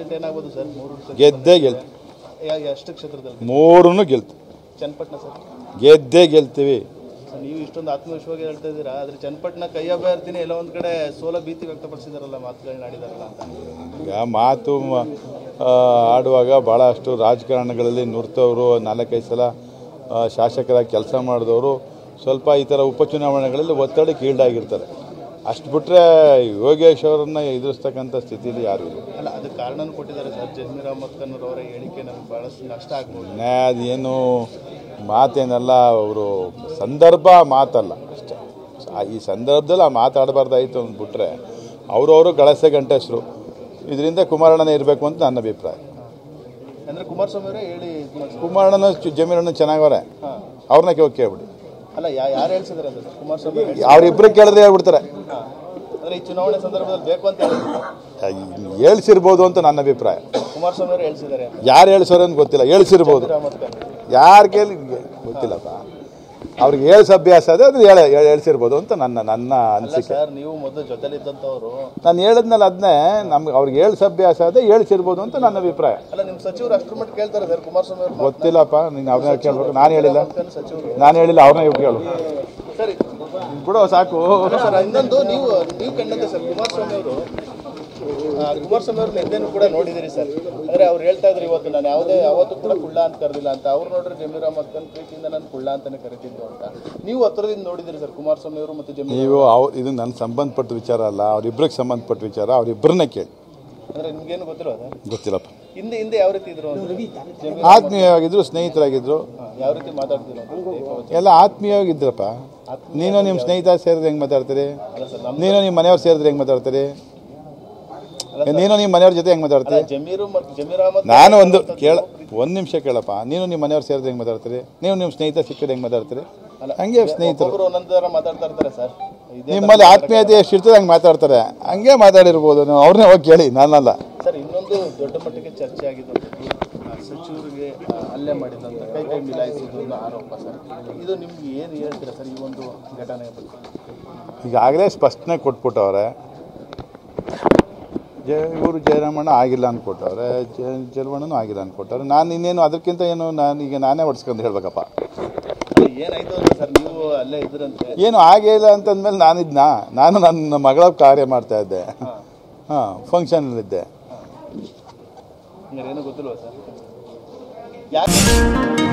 Result ಏನಾಗಬಹುದು sir? ಗೆದ್ದೇ ಗೆಲ್ತೀವಿ. ಎಷ್ಟು ಕ್ಷೇತ್ರದಲ್ಲಿ? ಮೂರನ್ನು ಗೆಲ್ತೀವಿ. ಚನ್ನಪಟ್ಟಣ ಸರ್ ಗೆದ್ದೇ ಗೆಲ್ತೀವಿ. ನೀವು ಇಷ್ಟೊಂದು ಆತ್ಮವಿಶ್ವಾಸ ಹೇಳ್ತಾ ಇದ್ದೀರಾ, ಆದರೆ ಚನ್ನಪಟ್ಟಣ ಕೈ ಅಭ್ಯರ್ಥಿನೇ ಎಲ್ಲ ಒಂದು ಕಡೆ ಸೋಲ ಭೀತಿ ವ್ಯಕ್ತಪಡಿಸಿದಾರಲ್ಲ, ಮಾತುಗಳನ್ನ ಆಡಿದಾರಲ್ಲ ಅಂತ. ಈಗ ಮಾತು ಆಡುವಾಗ ಭಾಳಷ್ಟು ರಾಜಕಾರಣಗಳಲ್ಲಿ ನುರಿತವರು, 4-5 ಸಲ ಶಾಸಕರಾಗಿ ಕೆಲಸ ಮಾಡಿದವರು ಸ್ವಲ್ಪ ಈ ಥರ ಉಪಚುನಾವಣೆಗಳಲ್ಲಿ ಒತ್ತಡಕ್ಕೆ ಈಡಾಗಿರ್ತಾರೆ. ಅಷ್ಟು ಬಿಟ್ಟರೆ ಯೋಗೇಶ್ ಅವರನ್ನು ಎದುರಿಸ್ತಕ್ಕಂಥ ಸ್ಥಿತಿಯಲ್ಲಿ ಯಾರು ಇಲ್ಲ. ಅಲ್ಲ, ಅದಕ್ಕೆ ಕಾರಣನೂ ಕೊಟ್ಟಿದ್ದಾರೆ ಸರ್. ಜಮೀರ್ ಅಹಮದ್ ಖಾನ್ ಅವರ ಹೇಳಿಕೆ ನಮ್ಗೆ ಭಾಳಷ್ಟು ನಷ್ಟ ಆಗ್ಬೋದು. ಅದೇನು ಮಾತೇನಲ್ಲ, ಅವರು ಸಂದರ್ಭ ಮಾತಲ್ಲ ಅಷ್ಟೇ. ಈ ಸಂದರ್ಭದಲ್ಲಿ ಆ ಮಾತಾಡಬಾರ್ದಾಯಿತು ಅಂದ್ಬಿಟ್ರೆ ಅವರು ಗಳಸೆ ಗಂಟೆಸರು. ಇದರಿಂದ ಕುಮಾರಣ್ಣನೇ ಇರಬೇಕು ಅಂತ ನನ್ನ ಅಭಿಪ್ರಾಯ. ಅಂದರೆ ಕುಮಾರಸ್ವಾಮಿ ಅವರೇ ಹೇಳಿ, ಕುಮಾರಣ್ಣನ ಜಮೀರಣ್ಣ ಚೆನ್ನಾಗವ್ರೆ, ಅವ್ರನ್ನ ಕೇಳ್ಬಿಡಿ. ಅಲ್ಲ, ಯಾರು ಹೇಳ್ಸಿದಾರೆ ಅದು? ಕುಮಾರಸ್ವಾಮಿ ಅವ್ರಿಬ್ರು ಕೇಳಿದ್ರೆ ಹೇಳ್ಬಿಡ್ತಾರೆ. ಅಂದರೆ ಈ ಚುನಾವಣೆ ಸಂದರ್ಭದಲ್ಲಿ ಬೇಕು ಅಂತ ಹೇಳ್ಸಿರ್ಬೋದು ಅಂತ ನನ್ನ ಅಭಿಪ್ರಾಯ. ಕುಮಾರಸ್ವಾಮಿ ಅವರು ಹೇಳ್ಸಿದ್ದಾರೆ. ಯಾರು ಹೇಳ್ಸೋರು ಅಂತ ಗೊತ್ತಿಲ್ಲ, ಹೇಳ್ಸಿರ್ಬೋದು. ಯಾರು ಕೇಳಿ ಗೊತ್ತಿಲ್ಲಪ್ಪ. ಅವ್ರಿಗೆ ಹೇಳ್ಸ ಅಭ್ಯಾಸ ಅದೇ, ಅದು ಹೇಳ್ಸಿರ್ಬೋದು ಅಂತ ನನ್ನ ಅನಿಸಿಕೆ. ಸರ್, ನೀವು ಮೊದಲು ಜೊತೆಲಿದ್ದಂಥವ್ರು, ನಾನು ಹೇಳಿದ್ನಲ್ಲ ಅದನ್ನೇ, ನಮ್ಗೆ ಅವ್ರಿಗೆ ಹೇಳ್ಸ ಅಭ್ಯಾಸ ಅದೇ, ಹೇಳ್ಸಿರ್ಬೋದು ಅಂತ ನನ್ನ ಅಭಿಪ್ರಾಯ. ಅಲ್ಲ, ನಿಮ್ಮ ಸಚಿವರು ಅಷ್ಟರ ಮಟ್ಟ ಕೇಳ್ತಾರೆ ಸರ್ ಕುಮಾರಸ್ವಾಮಿ ಅವರು? ಗೊತ್ತಿಲ್ಲಪ್ಪ, ನೀನು ಅವ್ರನ್ನ ಕೇಳ್ಬೇಕು. ನಾನು ಹೇಳಿಲ್ಲ, ಅವ್ರನ್ನ ಇವ್ರು ಕೇಳು. ಸರಿ ಬಿಡೋ ಸಾಕು. ಸರ್, ಇನ್ನೊಂದು ನೀವು ಕಂಡಂತೆ ಸರ್, ಕುಮಾರಸ್ವಾಮಿ ಅವರು ನಿನ್ನೆನೂ ಕೂಡ ನೋಡಿದಿರಿ ಸರ್. ಅಂದರೆ ಅವ್ರು ಹೇಳ್ತಾ ಇದ್ರು, ಇವತ್ತು ನಾನು ಯಾವತ್ತೂ ಕೂಡ ಕುಳ್ಳ ಅಂತ ಕರೆದಿಲ್ಲ ಅಂತ. ಅವ್ರು ನೋಡ್ರೆ ಜಮೀರ್ ಅಹಮದ್ ಖಾನ್ ಪ್ರೀತಿಯಿಂದ ನಾನು ಕುಳ್ಳ ಅಂತಾನೆ ಕರಿತಿದ್ದು ಅಂತ. ನೀವು ಹತ್ರದಿಂದ ನೋಡಿದಿರಿ ಸರ್ ಕುಮಾರಸ್ವಾಮಿ ಅವರು ಮತ್ತು ಜಮೀರ್? ನೀವು ಇದು ನನ್ನ ಸಂಬಂಧಪಟ್ಟ ವಿಚಾರ ಅಲ್ಲ, ಅವರಿಬ್ಬರಿಗೆ ಸಂಬಂಧಪಟ್ಟ ವಿಚಾರ. ಅವರಿಬ್ಬರನ್ನೇ ಕೇಳಿ. ಅಂದರೆ ನಿಮ್ಗೇನು ಗೊತ್ತಿಲ್ಲ? ಗೊತ್ತಿಲ್ಲಪ್ಪ. ಹಿಂದೆ ಯಾವ ರೀತಿ ಇದ್ರು? ಆತ್ಮೀಯವಾಗಿದ್ರು, ಸ್ನೇಹಿತರಾಗಿದ್ರು. ಯಾವ ರೀತಿ ಮಾತಾಡ್ತಿದ್ರು? ಎಲ್ಲ ಆತ್ಮೀಯವಾಗಿದ್ರಪ್ಪ. ನೀನು ನಿಮ್ಮ ಸ್ನೇಹಿತ ಸೇರಿದ್ರೆ ಹೆಂಗೆ ಮಾತಾಡ್ತೀರಿ? ನೀನು ನಿಮ್ಮ ಮನೆಯವ್ರು ಸೇರಿದ್ರೆ ಹೆಂಗೆ ಮಾತಾಡ್ತೀರಿ? ನೀನು ನಿಮ್ಮ ಮನೆಯವ್ರ ಜೊತೆ ಹೆಂಗೆ ಮಾತಾಡ್ತೀರಿ? ನಾನು ಒಂದು ನಿಮಿಷ ಕೇಳಪ್ಪ. ನೀನು ನಿಮ್ಮ ಮನೆಯವ್ರು ಸೇರಿದ್ರೆ ಹೆಂಗೆ ಮಾತಾಡ್ತೀರಿ? ನೀವು ನಿಮ್ಮ ಸ್ನೇಹಿತ ಸಿಕ್ಕಿದ್ರೆ ಹೆಂಗೆ ಮಾತಾಡ್ತೀರಿ? ಹಂಗೆ ಸ್ನೇಹಿತರು ನಿಮ್ಮಲ್ಲಿ ಆತ್ಮೀಯತೆ ಎಷ್ಟು ಇರ್ತದೆ ಹಂಗೆ ಮಾತಾಡ್ತಾರೆ. ಹಂಗೆ ಮಾತಾಡಿರ್ಬೋದು, ನೀವು ಅವ್ರನ್ನೇ ಹೋಗಿ ಕೇಳಿ, ನಾನಲ್ಲ. ಸರ್, ಇನ್ನೊಂದು ದೊಡ್ಡ ಮಟ್ಟಿಗೆ ಚರ್ಚೆ ಆಗಿದ್ದು ಸಚಿವರಿಗೆ ಹಲ್ಲೆ ಮಾಡಿದಂತ ಕೈ ಮಿಲಾಯಿಸಿದ್ದು ಆರೋಪ ಸರ್. ಇದು ನಿಮ್ಗೆ ಏನು ಹೇಳ್ತೀರಾ ಸರ್ ಈ ಒಂದು ಘಟನೆಯ ಬಗ್ಗೆ? ಈಗಾಗಲೇ ಸ್ಪಷ್ಟನೆ ಕೊಟ್ಬಿಟ್ಟವ್ರೆ. ಇವರು ಜಯರಾಮಣ್ಣ ಆಗಿಲ್ಲ ಅಂದ್ಕೊಟ್ಟವ್ರೆ, ಜಲವಣ್ಣನೂ ಆಗಿಲ್ಲ ಅಂದ್ಕೊಟ್ಟವ್ರೆ. ನಾನು ಇನ್ನೇನು ಅದಕ್ಕಿಂತ ಏನು ನಾನೇ ಹೊಡ್ಸ್ಕೊಂಡು ಹೇಳ್ಬೇಕಪ್ಪ. ಏನಾಯ್ತು ಸರ್, ನೀವು ಅಲ್ಲೇ ಇದ್ರಂತೆ? ಏನು ಆಗೇ ಇಲ್ಲ ಅಂತಂದ್ಮೇಲೆ ನಾನು ನನ್ನ ಮಗಳ ಕಾರ್ಯ ಮಾಡ್ತಾ ಇದ್ದೆ. ಫಂಕ್ಷನಲ್ಲಿದ್ದೆ. ಏನೂ ಗೊತ್ತಿಲ್ವಾ ಸರ್? ಯಾಕೆ